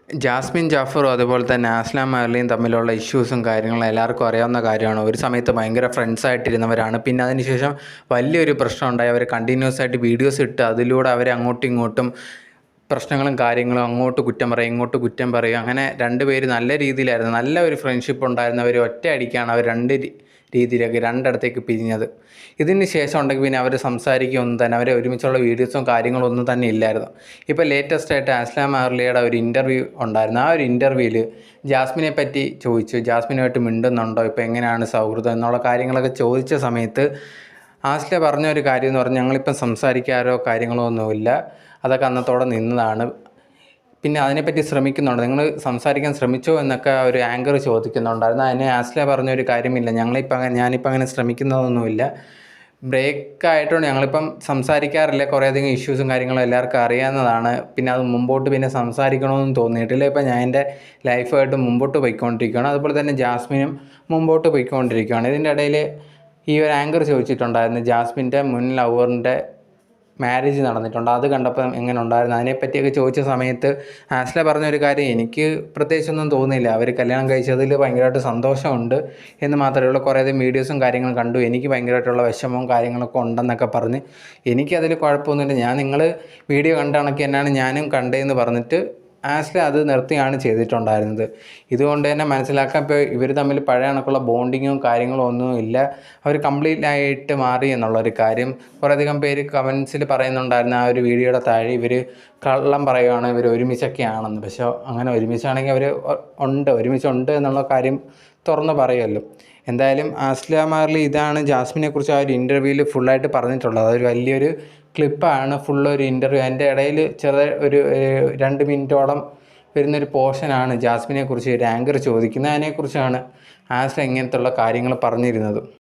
Jasmine ജാഫറും അതുപോലെ തന്നെ ആസ്ലാം മെഹർലിയും തമ്മിലുള്ള ഇഷ്യൂസും കാര്യങ്ങളും എല്ലാവർക്കും അറിയാവുന്ന കാര്യമാണ്. ഒരു സമയത്ത് ഭയങ്കര ഫ്രണ്ട്സായിട്ടിരുന്നവരാണ്. പിന്നെ അതിനുശേഷം വലിയൊരു പ്രശ്നം ഉണ്ടായി. അവർ കണ്ടിന്യൂസ് ആയിട്ട് വീഡിയോസ് ഇട്ട് അതിലൂടെ അവർ അങ്ങോട്ടും ഇങ്ങോട്ടും പ്രശ്നങ്ങളും കാര്യങ്ങളും അങ്ങോട്ട് കുറ്റം പറയും, ഇങ്ങോട്ട് കുറ്റം പറയും. അങ്ങനെ രണ്ടുപേര് നല്ല രീതിയിലായിരുന്നു, നല്ല ഒരു ഫ്രണ്ട്ഷിപ്പ് ഉണ്ടായിരുന്നവർ ഒറ്റയടിക്കാണ് അവർ രീതിയിലേക്ക് രണ്ടിടത്തേക്ക് പിരിഞ്ഞത്. ഇതിന് ശേഷം ഉണ്ടെങ്കിൽ പിന്നെ അവർ സംസാരിക്കുകയൊന്നും തന്നെ, അവരെ ഒരുമിച്ചുള്ള വീഡിയോസും കാര്യങ്ങളും ഒന്നും തന്നെ ഇല്ലായിരുന്നു. ഇപ്പോൾ ലേറ്റസ്റ്റ് ആയിട്ട് ആസ്ലാം മെഹർലിയുടെ ഒരു ഇൻ്റർവ്യൂ ഉണ്ടായിരുന്നു. ആ ഒരു ഇൻ്റർവ്യൂവിൽ ജാസ്മിനെ പറ്റി ചോദിച്ചു, ജാസ്മിനുമായിട്ട് മിണ്ടുന്നുണ്ടോ, ഇപ്പോൾ എങ്ങനെയാണ് സൗഹൃദം എന്നുള്ള കാര്യങ്ങളൊക്കെ ചോദിച്ച സമയത്ത് ആസ്ല പറഞ്ഞ ഒരു കാര്യം എന്ന് പറഞ്ഞാൽ, ഞങ്ങളിപ്പം സംസാരിക്കാറോ കാര്യങ്ങളോ ഒന്നുമില്ല, അതൊക്കെ അന്നത്തോടെ നിന്നതാണ്, പിന്നെ അതിനെപ്പറ്റി ശ്രമിക്കുന്നുണ്ട്, നിങ്ങൾ സംസാരിക്കാൻ ശ്രമിച്ചോ എന്നൊക്കെ ഒരു ആങ്കർ ചോദിക്കുന്നുണ്ടായിരുന്നു. അതിന് ആസ്ല പറഞ്ഞൊരു കാര്യമില്ല, ഞാനിപ്പോൾ അങ്ങനെ ശ്രമിക്കുന്നതൊന്നുമില്ല, ബ്രേക്കായിട്ടുണ്ട്, ഞങ്ങളിപ്പം സംസാരിക്കാറില്ല, കുറേയധികം ഇഷ്യൂസും കാര്യങ്ങളും എല്ലാവർക്കും അറിയാവുന്നതാണ്, പിന്നെ അത് മുമ്പോട്ട് പിന്നെ സംസാരിക്കണമെന്ന് തോന്നിയിട്ടില്ല, ഇപ്പം ഞാൻ എൻ്റെ ലൈഫായിട്ട് മുമ്പോട്ട് പോയിക്കൊണ്ടിരിക്കുകയാണ്, അതുപോലെ തന്നെ ജാസ്മിനും മുമ്പോട്ട് പോയിക്കൊണ്ടിരിക്കുകയാണ്. ഇതിൻ്റെ ഇടയിൽ ഈ ഒരു ആങ്കർ ചോദിച്ചിട്ടുണ്ടായിരുന്നു, ജാസ്മിൻ്റെ മുൻ ലവറിൻ്റെ മാരേജ് നടന്നിട്ടുണ്ട്, അത് കണ്ടപ്പോൾ എങ്ങനെ ഉണ്ടായിരുന്നു, അതിനെപ്പറ്റിയൊക്കെ ചോദിച്ച സമയത്ത് ആസ്ല പറഞ്ഞൊരു കാര്യം, എനിക്ക് പ്രത്യേകിച്ചൊന്നും തോന്നിയില്ല, അവർ കല്യാണം കഴിച്ചതിൽ ഭയങ്കരമായിട്ട് സന്തോഷമുണ്ട് എന്ന് മാത്രമേ ഉള്ളൂ, കുറേയധികം വീഡിയോസും കാര്യങ്ങളും കണ്ടു, എനിക്ക് ഭയങ്കരമായിട്ടുള്ള വിഷമവും കാര്യങ്ങളൊക്കെ ഉണ്ടെന്നൊക്കെ പറഞ്ഞ്, എനിക്കതിൽ കുഴപ്പമൊന്നുമില്ല, നിങ്ങൾ വീഡിയോ കണ്ട കണക്ക് തന്നെയാണ് ഞാനും കണ്ടതെന്ന് പറഞ്ഞിട്ട് ആസ്ല അത് നിർത്തിയാണ് ചെയ്തിട്ടുണ്ടായിരുന്നത്. ഇതുകൊണ്ട് തന്നെ മനസ്സിലാക്കാൻ, ഇപ്പോൾ ഇവർ തമ്മിൽ പഴയ കണക്കുള്ള ബോണ്ടിങ്ങും കാര്യങ്ങളും ഒന്നും ഇല്ല, അവർ കംപ്ലീറ്റ് ആയിട്ട് മാറി എന്നുള്ളൊരു കാര്യം കുറേയധികം പേര് കമൻസിൽ പറയുന്നുണ്ടായിരുന്നു. ആ ഒരു വീഡിയോയുടെ താഴെ ഇവർ കള്ളം പറയുകയാണ്, ഇവർ ഒരുമിച്ചൊക്കെയാണെന്ന്. പക്ഷേ അങ്ങനെ ഒരുമിച്ചാണെങ്കിൽ അവർ ഒരുമിച്ചുണ്ട് എന്നുള്ള കാര്യം തുറന്ന് പറയുമല്ലോ. എന്തായാലും ആസ്ല മെഹർലി ഇതാണ് ജാസ്മിനെക്കുറിച്ച് ആ ഒരു ഇൻ്റർവ്യൂവിൽ ഫുള്ളായിട്ട് പറഞ്ഞിട്ടുള്ളത്. അതൊരു വലിയൊരു ക്ലിപ്പാണ്, ഫുള്ളൊരു ഇൻ്റർവ്യൂ. അതിൻ്റെ ഇടയിൽ ഒരു 2 മിനിറ്റോളം വരുന്നൊരു പോർഷനാണ് ജാസ്മിനെക്കുറിച്ച് ഒരു ആങ്കർ ചോദിക്കുന്നത്. അതിനെക്കുറിച്ചാണ് ആസ്ല ഇങ്ങനത്തുള്ള കാര്യങ്ങൾ പറഞ്ഞിരുന്നത്.